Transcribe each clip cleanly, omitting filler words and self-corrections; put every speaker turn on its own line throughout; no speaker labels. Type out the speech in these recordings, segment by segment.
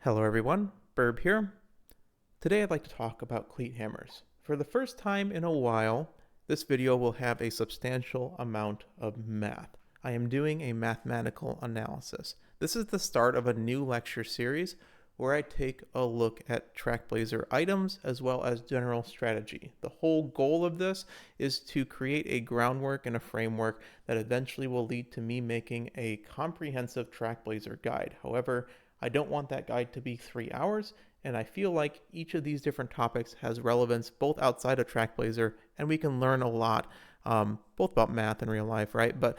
Hello everyone, Burb here. Today I'd like to talk about cleat hammers. For the first time in a while, this video will have a substantial amount of math. I am doing a mathematical analysis. This is the start of a new lecture series where I take a look at Trackblazer items as well as general strategy. The whole goal of this is to create a groundwork and a framework that eventually will lead to me making a comprehensive Trackblazer guide. However, I don't want that guide to be 3 hours, and I feel like each of these different topics has relevance both outside of Trackblazer, and we can learn a lot, both about math and real life, right? But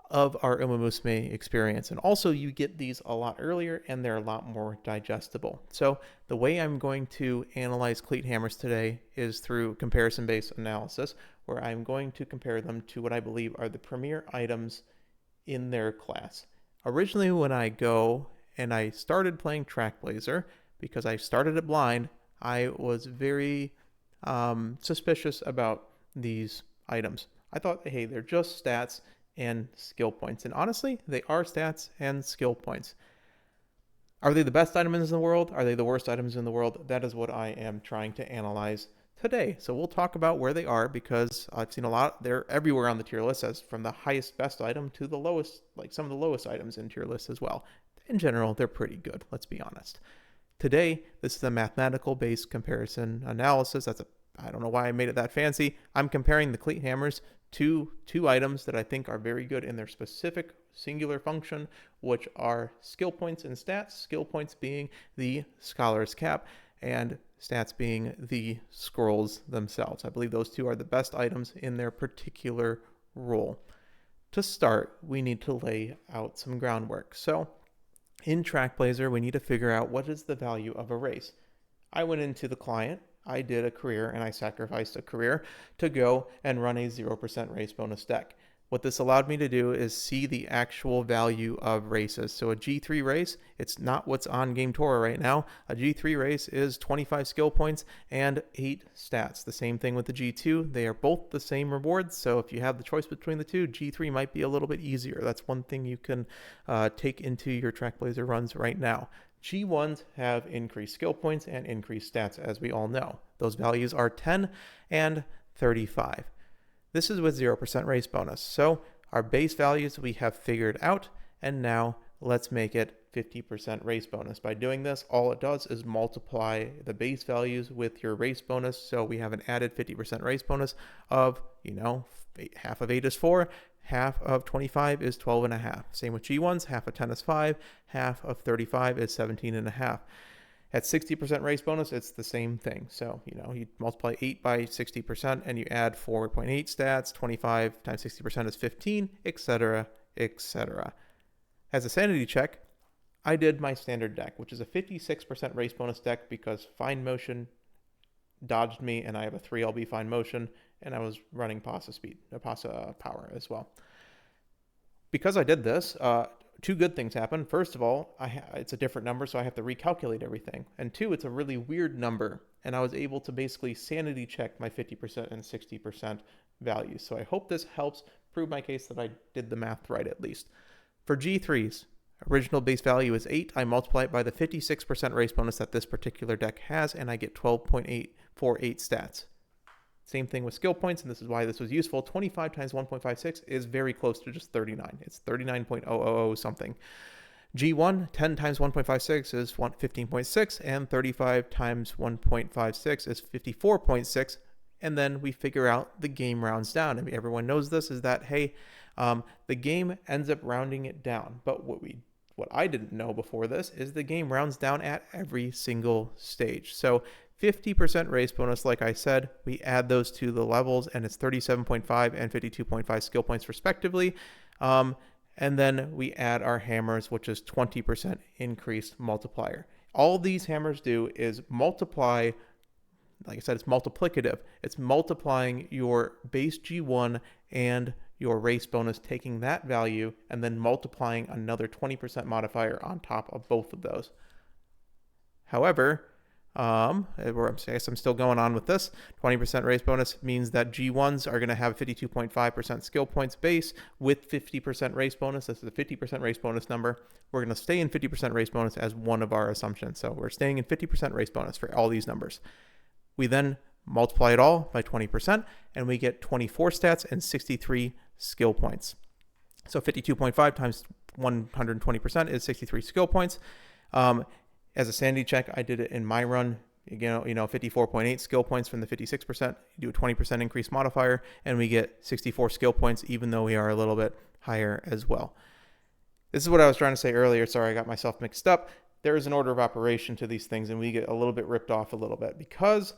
of our Umamusume experience. And also you get these a lot earlier and they're a lot more digestible. So the way I'm going to analyze cleat hammers today is through comparison-based analysis, where I'm going to compare them to what I believe are the premier items in their class. Originally, when I started playing Trackblazer, because I started it blind, I was very suspicious about these items. I thought, hey, they're just stats and skill points. And honestly, they are stats and skill points. Are they the best items in the world? Are they the worst items in the world? That is what I am trying to analyze today. So we'll talk about where they are, because I've seen a lot. They're everywhere on the tier list, as from the highest best item to the lowest, like some of the lowest items in tier lists as well. In general, they're pretty good, let's be honest. Today, this is a mathematical based comparison analysis. I don't know why I made it that fancy. I'm comparing the cleat hammers to two items that I think are very good in their specific singular function, which are skill points and stats. Skill points being the scholar's cap and stats being the scrolls themselves. I believe those two are the best items in their particular role. To start, we need to lay out some groundwork. So in Trackblazer, we need to figure out what is the value of a race. I went into the client, I did a career, and I sacrificed a career to go and run a 0% race bonus deck. What this allowed me to do is see the actual value of races. So a G3 race, it's not what's on Game Tour right now. A G3 race is 25 skill points and 8 stats. The same thing with the G2. They are both the same rewards. So if you have the choice between the two, G3 might be a little bit easier. That's one thing you can take into your Trackblazer runs right now. G1s have increased skill points and increased stats, as we all know. Those values are 10 and 35. This is with 0% race bonus. So our base values we have figured out, and now let's make it 50% race bonus. By doing this, all it does is multiply the base values with your race bonus. So we have an added 50% race bonus of, half of 8 is 4, half of 25 is 12.5. Same with G1s, half of 10 is 5, half of 35 is 17.5. At 60% race bonus, it's the same thing. So, you multiply 8 by 60% and you add 4.8 stats, 25 times 60% is 15, etc., etc. As a sanity check, I did my standard deck, which is a 56% race bonus deck because Fine Motion dodged me and I have a 3LB Fine Motion, and I was running Pasa Power as well. Because I did this, two good things happen. First of all, it's a different number, so I have to recalculate everything. And two, it's a really weird number, and I was able to basically sanity check my 50% and 60% values. So I hope this helps prove my case that I did the math right at least. For G3s, original base value is 8. I multiply it by the 56% race bonus that this particular deck has, and I get 12.848 stats. Same thing with skill points, and this is why this was useful. 25 times 1.56 is very close to just 39. It's 39.000 something. G1, 10 times 1.56 is 15.6, and 35 times 1.56 is 54.6. And then we figure out the game rounds down. I mean, everyone knows this, is that, hey, the game ends up rounding it down. But what I didn't know before this is the game rounds down at every single stage. So 50% race bonus, like I said, we add those to the levels, and it's 37.5 and 52.5 skill points respectively. And then we add our hammers, which is 20% increased multiplier. All these hammers do is multiply. Like I said, it's multiplicative. It's multiplying your base G1 and your race bonus, taking that value and then multiplying another 20% modifier on top of both of those. However, I guess I'm still going on with this. 20% race bonus means that G1s are going to have 52.5% skill points base with 50% race bonus. This is a 50% race bonus number. We're going to stay in 50% race bonus as one of our assumptions. So we're staying in 50% race bonus for all these numbers. We then multiply it all by 20%, and we get 24 stats and 63 skill points. So 52.5 times 120% is 63 skill points. As a sanity check, I did it in my run. 54.8 skill points from the 56%. You do a 20% increase modifier, and we get 64 skill points, even though we are a little bit higher as well. This is what I was trying to say earlier. Sorry, I got myself mixed up. There is an order of operation to these things, and we get a little bit ripped off a little bit because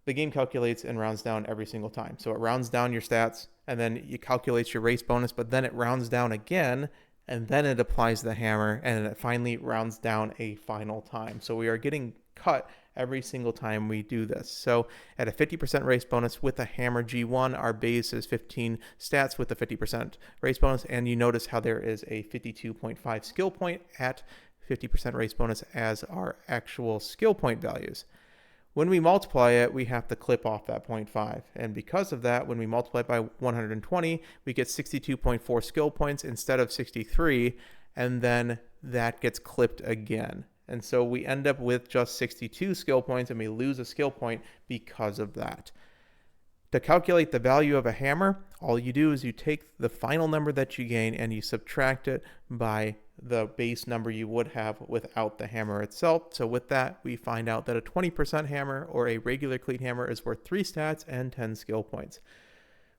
the game calculates and rounds down every single time. So it rounds down your stats, and then it calculates your race bonus, but then it rounds down again, and then it applies the hammer, and it finally rounds down a final time. So we are getting cut every single time we do this. So at a 50% race bonus with a hammer G1, our base is 15 stats with a 50% race bonus, and you notice how there is a 52.5 skill point at 50% race bonus as our actual skill point values. When we multiply it, we have to clip off that 0.5. And because of that, when we multiply it by 120, we get 62.4 skill points instead of 63. And then that gets clipped again. And so we end up with just 62 skill points, and we lose a skill point because of that. To calculate the value of a hammer, all you do is you take the final number that you gain and you subtract it by the base number you would have without the hammer itself. So with that, we find out that a 20% hammer or a regular cleat hammer is worth 3 stats and 10 skill points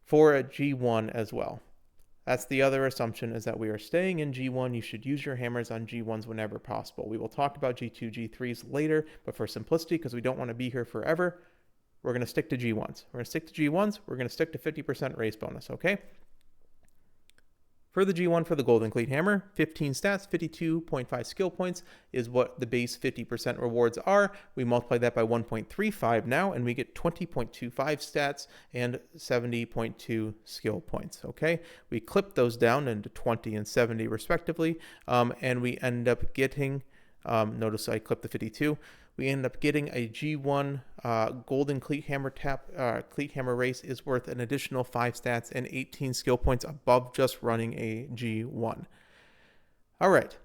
for a G1 as well. That's the other assumption, is that we are staying in G1. You should use your hammers on G1s whenever possible. We will talk about G2, G3s later, but for simplicity, because we don't want to be here forever, we're going to stick to G1s. We're going to stick to G1s. We're going to stick to 50% race bonus, okay? For the G1 for the Golden Cleat Hammer, 15 stats, 52.5 skill points is what the base 50% rewards are. We multiply that by 1.35 now, and we get 20.25 stats and 70.2 skill points, okay? We clip those down into 20 and 70 respectively, and we end up getting, notice I clipped the 52, we end up getting a G1 Golden Cleat Hammer Cleat Hammer race is worth an additional 5 stats and 18 skill points above just running a G1. All right,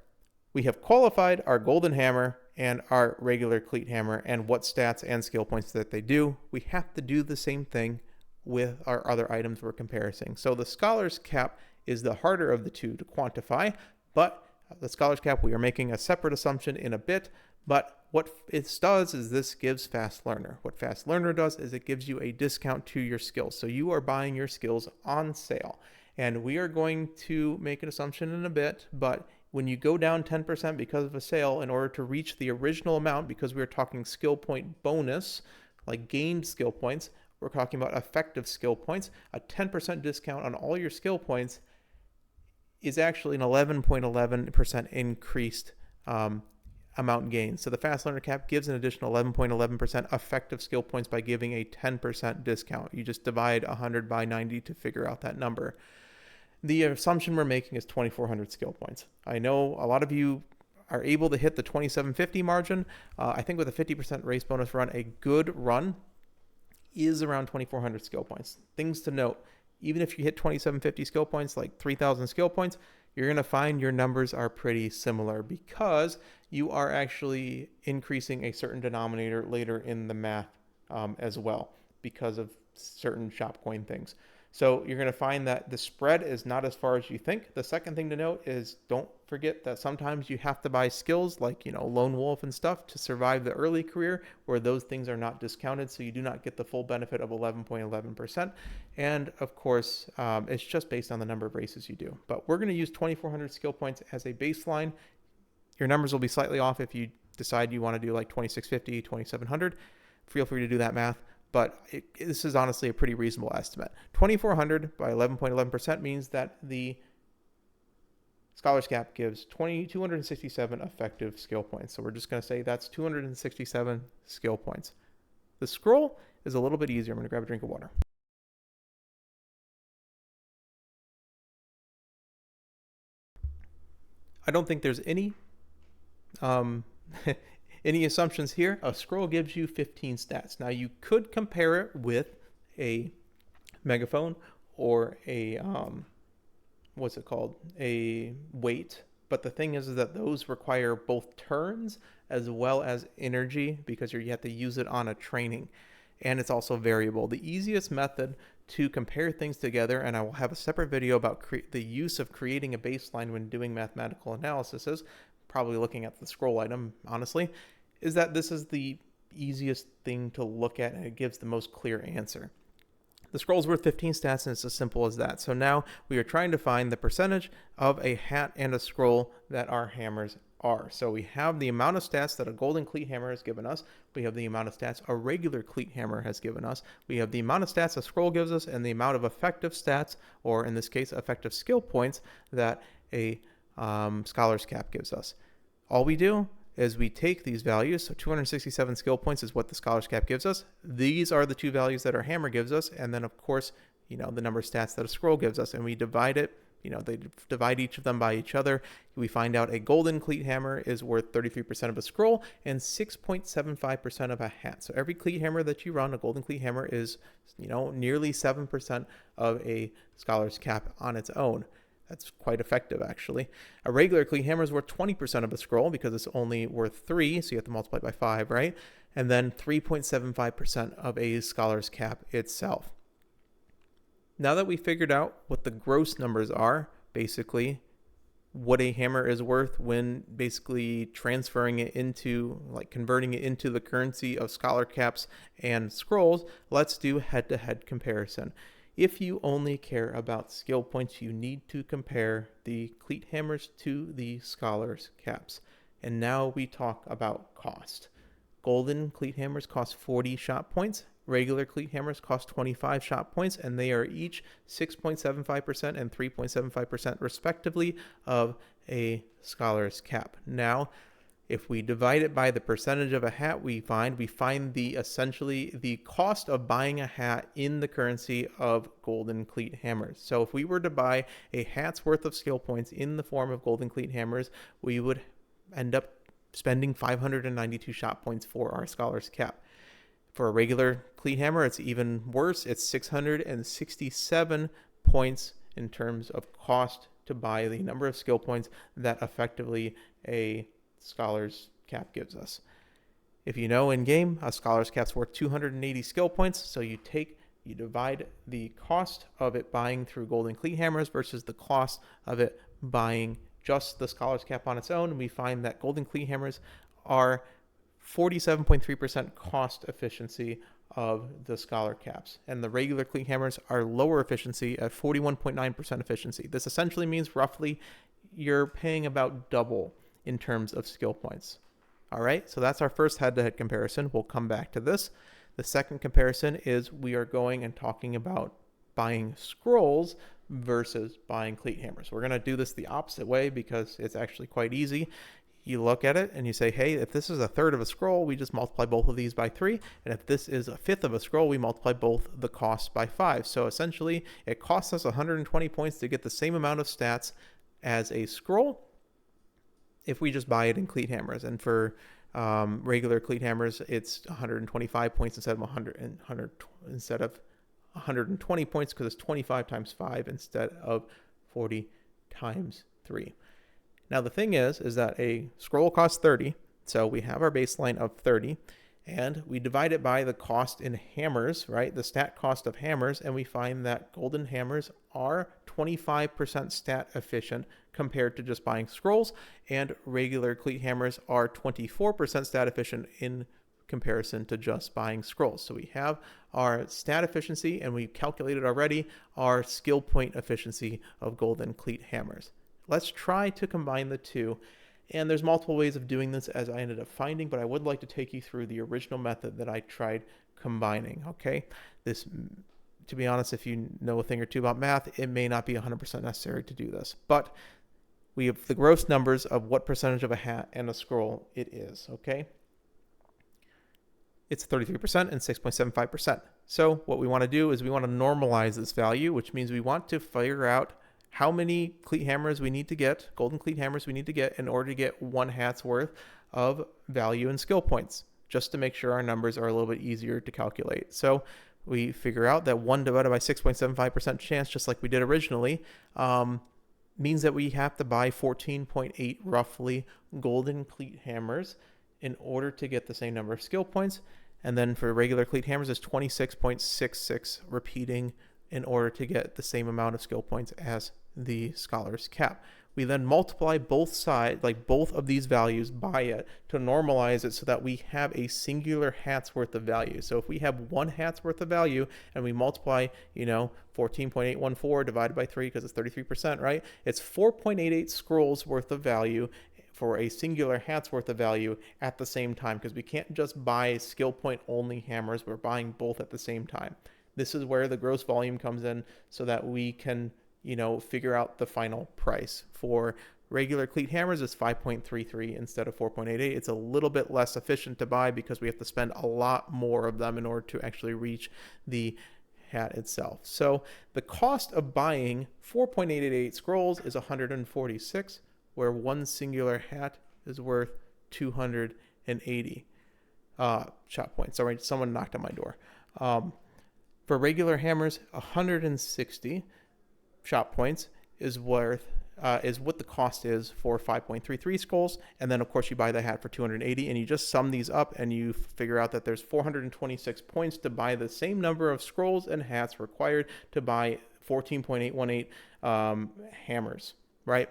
we have qualified our Golden Hammer and our regular Cleat Hammer and what stats and skill points that they do. We have to do the same thing with our other items we're comparing. So the Scholar's Cap is the harder of the two to quantify, but the Scholar's Cap, we are making a separate assumption in a bit. But what it does is this gives Fast Learner. What Fast Learner does is it gives you a discount to your skills. So you are buying your skills on sale. And we are going to make an assumption in a bit, but when you go down 10% because of a sale, in order to reach the original amount, because we're talking skill point bonus, like gained skill points, we're talking about effective skill points, a 10% discount on all your skill points is actually an 11.11% increased amount gained. So the Fast Learner Cap gives an additional 11.11% effective skill points by giving a 10% discount. You just divide 100 by 90 to figure out that number. The assumption we're making is 2,400 skill points. I know a lot of you are able to hit the 2750 margin. I think with a 50% race bonus run, a good run is around 2,400 skill points. Things to note, even if you hit 2750 skill points, like 3,000 skill points, you're going to find your numbers are pretty similar because you are actually increasing a certain denominator later in the math as well because of certain shopcoin things. So you're going to find that the spread is not as far as you think. The second thing to note is don't forget that sometimes you have to buy skills like, Lone Wolf and stuff to survive the early career where those things are not discounted. So you do not get the full benefit of 11.11%. And of course, it's just based on the number of races you do. But we're going to use 2,400 skill points as a baseline. Your numbers will be slightly off if you decide you want to do like 2,650, 2,700. Feel free to do that math. But this is honestly a pretty reasonable estimate. 2,400 by 11.11% means that the Scholar's Cap gives 267 effective skill points. So we're just going to say that's 267 skill points. The scroll is a little bit easier. I'm going to grab a drink of water. I don't think there's any Any assumptions here? A scroll gives you 15 stats. Now you could compare it with a megaphone or a what's it called? A weight. But the thing is that those require both turns as well as energy because you have to use it on a training. And it's also variable. The easiest method to compare things together, and I will have a separate video about the use of creating a baseline when doing mathematical analysis, probably looking at the scroll item, honestly, is that this is the easiest thing to look at and it gives the most clear answer. The scroll's worth 15 stats and it's as simple as that. So now we are trying to find the percentage of a hat and a scroll that our hammers are. So we have the amount of stats that a golden cleat hammer has given us. We have the amount of stats a regular cleat hammer has given us. We have the amount of stats a scroll gives us and the amount of effective stats, or in this case, effective skill points that a scholar's cap gives us. All we do is we take these values, so 267 skill points is what the scholar's cap gives us. These are the two values that our hammer gives us, and then of course, the number of stats that a scroll gives us, and we divide it. They divide each of them by each other. We find out a golden cleat hammer is worth 33% of a scroll and 6.75% of a hat. So every cleat hammer that you run, a golden cleat hammer, is nearly 7% of a scholar's cap on its own. That's quite effective, actually. A regular cleat hammer is worth 20% of a scroll because it's only worth 3, so you have to multiply by 5, right? And then 3.75% of a scholar's cap itself. Now that we figured out what the gross numbers are, basically what a hammer is worth when basically transferring it into, converting it into the currency of scholar caps and scrolls, let's do head-to-head comparison. If you only care about skill points, you need to compare the cleat hammers to the scholar's caps. And now we talk about cost. Golden cleat hammers cost 40 shot points. Regular cleat hammers cost 25 shot points, and they are each 6.75% and 3.75% respectively of a scholar's cap. Now, if we divide it by the percentage of a hat we find essentially the cost of buying a hat in the currency of golden cleat hammers. So if we were to buy a hat's worth of skill points in the form of golden cleat hammers, we would end up spending 592 shot points for our scholar's cap. For a regular cleat hammer, it's even worse. It's 667 points in terms of cost to buy the number of skill points that effectively a scholar's cap gives us. If you know in game, a scholar's cap's worth 280 skill points, so you divide the cost of it buying through golden cleat hammers versus the cost of it buying just the scholar's cap on its own, and we find that golden cleat hammers are 47.3% cost efficiency of the scholar caps, and the regular cleat hammers are lower efficiency at 41.9% efficiency. This essentially means roughly you're paying about double in terms of skill points. All right, so that's our first head-to-head comparison. We'll come back to this. The second comparison is we are going and talking about buying scrolls versus buying cleat hammers. We're going to do this the opposite way because it's actually quite easy. You look at it and you say, hey, if this is a third of a scroll, we just multiply both of these by 3. And if this is a fifth of a scroll, we multiply both the costs by 5. So essentially, it costs us 120 points to get the same amount of stats as a scroll if we just buy it in cleat hammers. And for regular cleat hammers, it's 125 points instead of 120 points because it's 25 times 5 instead of 40 times 3. Now the thing is that a scroll costs 30, so we have our baseline of 30, and we divide it by the cost in hammers, right? The stat cost of hammers, and we find that golden hammers are 25% stat efficient compared to just buying scrolls, and regular cleat hammers are 24% stat efficient in comparison to just buying scrolls. So we have our stat efficiency, and we calculated already our skill point efficiency of golden cleat hammers. Let's try to combine the two. And there's multiple ways of doing this as I ended up finding, but I would like to take you through the original method that I tried combining, okay? This, to be honest, if you know a thing or two about math, it may not be 100% necessary to do this. But we have the gross numbers of what percentage of a hat and a scroll it is, okay? It's 33% and 6.75%. So what we want to do is we want to normalize this value, which means we want to figure out how many cleat hammers we need to get, golden cleat hammers we need to get in order to get 1 hat's worth of value and skill points, just to make sure our numbers are a little bit easier to calculate. So we figure out that 1 divided by 6.75% chance, just like we did originally, means that we have to buy 14.8 roughly golden cleat hammers in order to get the same number of skill points. And then for regular cleat hammers, it's 26.66 repeating in order to get the same amount of skill points as the scholar's cap. We then multiply both sides, like both of these values, by it to normalize it so that we have a singular hat's worth of value. So if we have 1 hat's worth of value and we multiply, 14.814 divided by 3, because it's 33%, right? It's 4.88 scrolls worth of value for a singular hat's worth of value at the same time, because we can't just buy skill point only hammers. We're buying both at the same time. This is where the gross volume comes in so that we can figure out the final price. For regular cleat hammers, it's 5.33 instead of 4.88. It's a little bit less efficient to buy because we have to spend a lot more of them in order to actually reach the hat itself. So the cost of buying 4.888 scrolls is 146, where 1 singular hat is worth 280 shot points. Sorry, someone knocked on my door. For regular hammers, 160 shot points is what the cost is for 5.33 scrolls. And then of course you buy the hat for 280, and you just sum these up and you figure out that there's 426 points to buy the same number of scrolls and hats required to buy 14.818 hammers, right?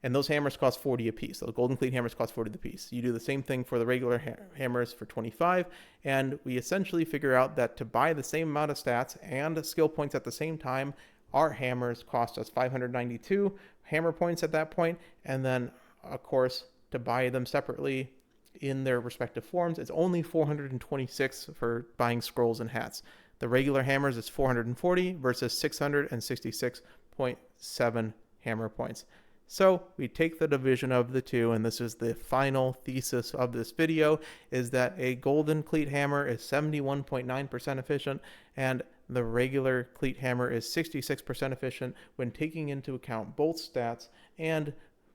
And those hammers cost 40 a piece. So the golden cleat hammers cost 40 a piece. You do the same thing for the regular hammers for 25, and we essentially figure out that to buy the same amount of stats and skill points at the same time, our hammers cost us 592 hammer points at that point. And then, of course, to buy them separately in their respective forms, it's only 426 for buying scrolls and hats. The regular hammers is 440 versus 666.7 hammer points. So we take the division of the two, and this is the final thesis of this video, is that a golden cleat hammer is 71.9% efficient, and the regular cleat hammer is 66% efficient when taking into account both stats and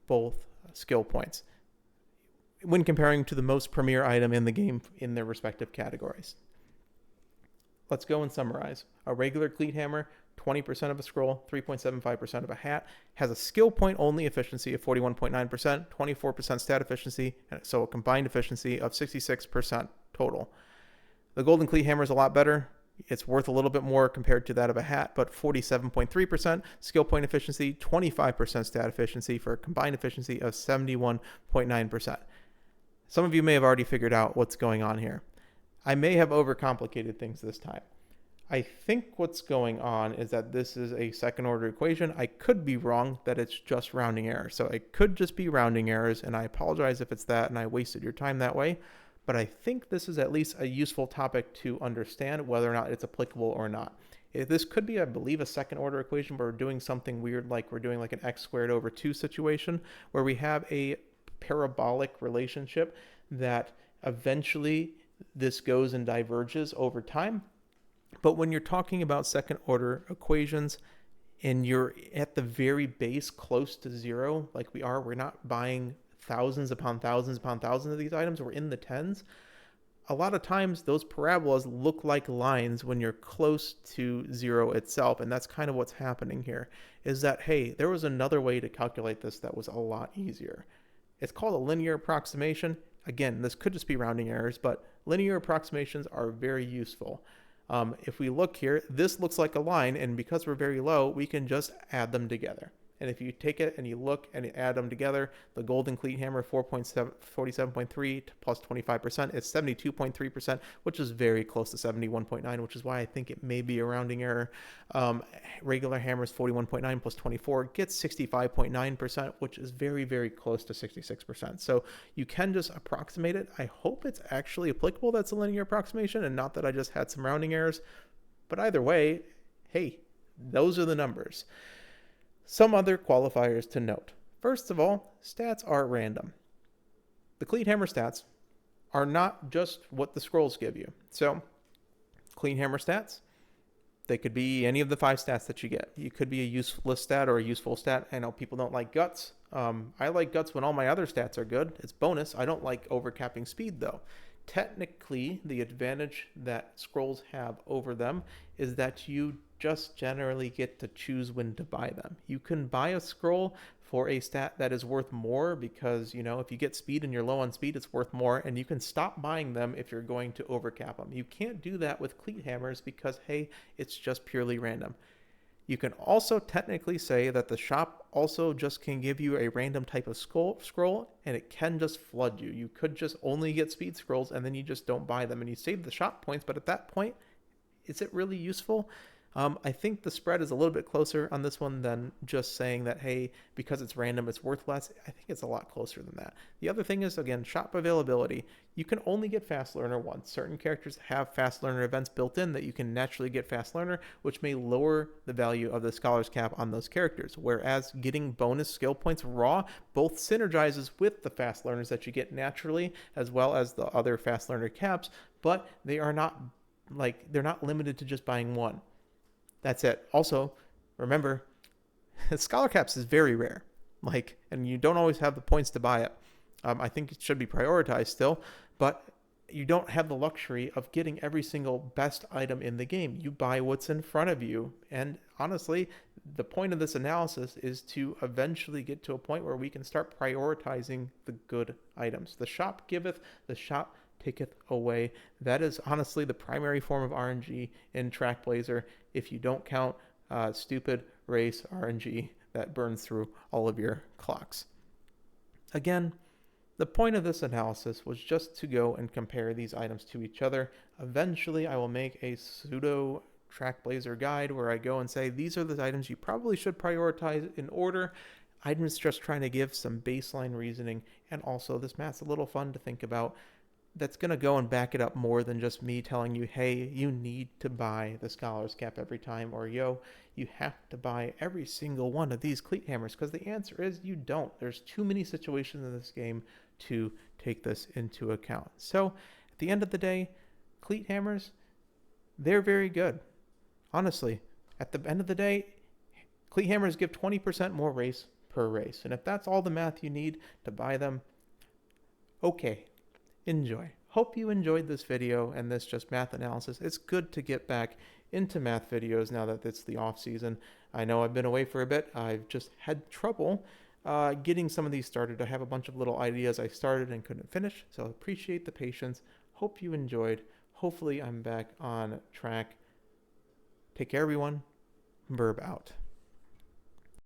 both skill points when comparing to the most premier item in the game in their respective categories. Let's go and summarize. A regular cleat hammer, 20% of a scroll, 3.75% of a hat, has a skill point only efficiency of 41.9%, 24% stat efficiency, so a combined efficiency of 66% total. The golden cleat hammer is a lot better. It's worth a little bit more compared to that of a hat, but 47.3% skill point efficiency, 25% stat efficiency for a combined efficiency of 71.9%. Some of you may have already figured out what's going on here. I may have overcomplicated things this time. I think what's going on is that this is a second order equation. I could be wrong that it's just rounding errors. So it could just be rounding errors, and I apologize if it's that and I wasted your time that way. But I think this is at least a useful topic to understand whether or not it's applicable or not. This could be, I believe, a second order equation where we're doing something weird, like we're doing like an x squared over 2 situation, where we have a parabolic relationship that eventually this goes and diverges over time. But when you're talking about second order equations and you're at the very base close to 0, like we are, we're not buying thousands upon thousands upon thousands of these items, we're in the tens. A lot of times those parabolas look like lines when you're close to 0 itself. And that's kind of what's happening here, is that, hey, there was another way to calculate this that was a lot easier. It's called a linear approximation. Again, this could just be rounding errors, but linear approximations are very useful. If we look here, this looks like a line, and because we're very low, we can just add them together. And if you take it and you look and you add them together, the golden cleat hammer 47.3 plus 25% is 72.3%, which is very close to 71.9, which is why I think it may be a rounding error. Regular hammers 41.9 plus 24 gets 65.9%, which is very, very close to 66%. So you can just approximate it. I hope it's actually applicable. That's a linear approximation, and not that I just had some rounding errors. But either way, hey, those are the numbers. Some other qualifiers to note. First of all, stats are random. The cleat hammer stats are not just what the scrolls give you. So, cleat hammer stats, They could be any of the 5 stats that you get. You could be a useless stat or a useful stat. I know people don't like guts. I like guts when all my other stats are good. It's bonus. I don't like overcapping speed though. Technically, the advantage that scrolls have over them is that you just generally get to choose when to buy them. You can buy a scroll for a stat that is worth more because, if you get speed and you're low on speed, it's worth more, and you can stop buying them if you're going to overcap them. You can't do that with cleat hammers because, hey, it's just purely random. You can also technically say that the shop also just can give you a random type of scroll, and it can just flood you. You could just only get speed scrolls, and then you just don't buy them, and you save the shop points, but at that point, is it really useful? I think the spread is a little bit closer on this one than just saying that, hey, because it's random, it's worth less. I think it's a lot closer than that. The other thing is, again, shop availability. You can only get Fast Learner once. Certain characters have Fast Learner events built in that you can naturally get Fast Learner, which may lower the value of the Scholar's Cap on those characters. Whereas getting bonus skill points raw both synergizes with the Fast Learners that you get naturally, as well as the other Fast Learner caps, but they are not they're not limited to just buying one. That's it. Also, remember, Scholar Caps is very rare. And you don't always have the points to buy it. I think it should be prioritized still, but you don't have the luxury of getting every single best item in the game. You buy what's in front of you. And honestly, the point of this analysis is to eventually get to a point where we can start prioritizing the good items. The shop giveth, the shop taketh away. That is honestly the primary form of RNG in Trackblazer, if you don't count stupid race RNG that burns through all of your clocks. Again, the point of this analysis was just to go and compare these items to each other. Eventually, I will make a pseudo Trackblazer guide where I go and say, these are the items you probably should prioritize in order. I'm just trying to give some baseline reasoning, and also this math's a little fun to think about. That's going to go and back it up more than just me telling you, hey, you need to buy the Scholar's Cap every time, or yo, you have to buy every single one of these cleat hammers, because the answer is you don't. There's too many situations in this game to take this into account. So at the end of the day, cleat hammers, they're very good. Honestly, at the end of the day, cleat hammers give 20% more race per race. And if that's all the math you need to buy them, okay. Enjoy. Hope you enjoyed this video and this just math analysis. It's good to get back into math videos now that it's the off season. I know I've been away for a bit. I've just had trouble getting some of these started. I have a bunch of little ideas I started and couldn't finish, so I appreciate the patience. Hope you enjoyed. Hopefully I'm back on track. Take care, everyone. Burb out.